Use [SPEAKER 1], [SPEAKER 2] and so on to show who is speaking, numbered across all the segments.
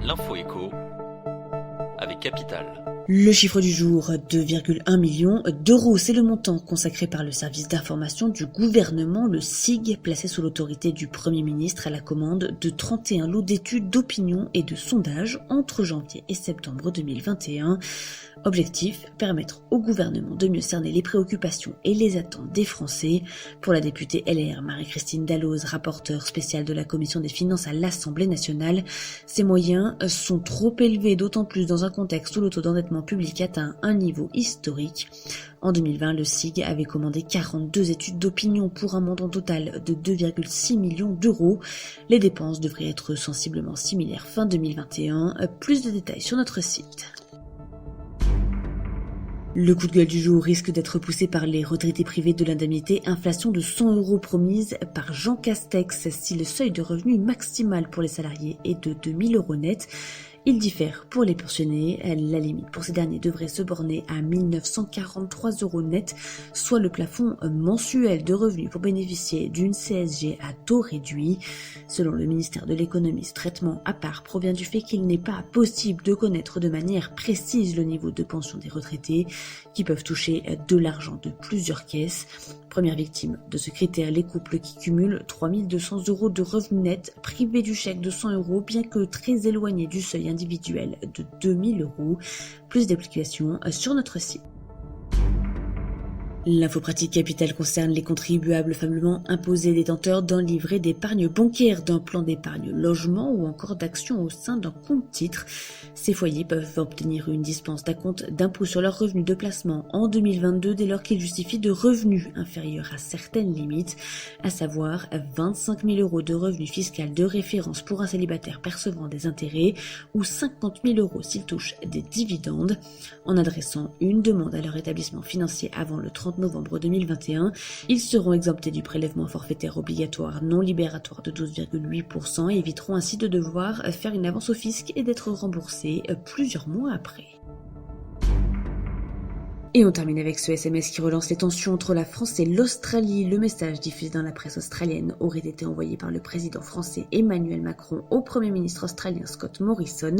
[SPEAKER 1] L'info écho avec Capital.
[SPEAKER 2] Le chiffre du jour, 2,1 millions d'euros, c'est le montant consacré par le service d'information du gouvernement, le SIG, placé sous l'autorité du Premier ministre à la commande de 31 lots d'études d'opinion et de sondages entre janvier et septembre 2021. Objectif, permettre au gouvernement de mieux cerner les préoccupations et les attentes des Français. Pour la députée LR Marie-Christine Dalloz, rapporteure spéciale de la Commission des finances à l'Assemblée nationale, ces moyens sont trop élevés, d'autant plus dans un contexte où le taux d'endettement public atteint un niveau historique. En 2020, le SIG avait commandé 42 études d'opinion pour un montant total de 2,6 millions d'euros. Les dépenses devraient être sensiblement similaires fin 2021. Plus de détails sur notre site. Le coup de gueule du jour risque d'être poussé par les retraités privés de l'indemnité inflation de 100 € promise par Jean Castex. Si le seuil de revenu maximal pour les salariés est de 2 000 € net, il diffère pour les pensionnés. La limite pour ces derniers devrait se borner à 1 943 € net, soit le plafond mensuel de revenus pour bénéficier d'une CSG à taux réduit. Selon le ministère de l'économie, ce traitement à part provient du fait qu'il n'est pas possible de connaître de manière précise le niveau de pension des retraités qui peuvent toucher de l'argent de plusieurs caisses. Première victime de ce critère, les couples qui cumulent 3 200 € de revenus nets privés du chèque de 100 €, bien que très éloignés du seuil individuel de 2 000 €. Plus d'explications sur notre site. L'info pratique Capital concerne les contribuables faiblement imposés détenteurs d'un livret d'épargne bancaire, d'un plan d'épargne logement ou encore d'actions au sein d'un compte titre. Ces foyers peuvent obtenir une dispense d'acompte d'impôt sur leurs revenus de placement en 2022 dès lors qu'ils justifient de revenus inférieurs à certaines limites, à savoir 25 000 € de revenus fiscaux de référence pour un célibataire percevant des intérêts ou 50 000 € s'il touche des dividendes. En adressant une demande à leur établissement financier avant le 30 novembre 2021, ils seront exemptés du prélèvement forfaitaire obligatoire non libératoire de 12,8% et éviteront ainsi de devoir faire une avance au fisc et d'être remboursés plusieurs mois après. Et on termine avec ce SMS qui relance les tensions entre la France et l'Australie. Le message diffusé dans la presse australienne aurait été envoyé par le président français Emmanuel Macron au Premier ministre australien Scott Morrison.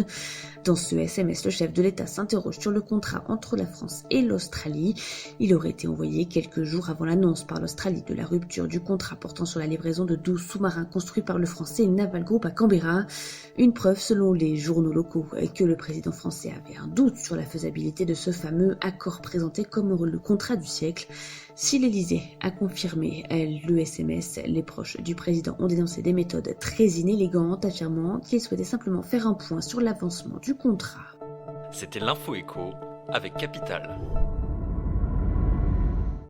[SPEAKER 2] Dans ce SMS, le chef de l'État s'interroge sur le contrat entre la France et l'Australie. Il aurait été envoyé quelques jours avant l'annonce par l'Australie de la rupture du contrat portant sur la livraison de 12 sous-marins construits par le français Naval Group à Canberra. Une preuve, selon les journaux locaux, que le président français avait un doute sur la faisabilité de ce fameux accord présenté comme le contrat du siècle. Si l'Élysée a confirmé le SMS, les proches du président ont dénoncé des méthodes très inélégantes, affirmant qu'ils souhaitaient simplement faire un point sur l'avancement du contrat.
[SPEAKER 1] C'était l'info écho avec Capital.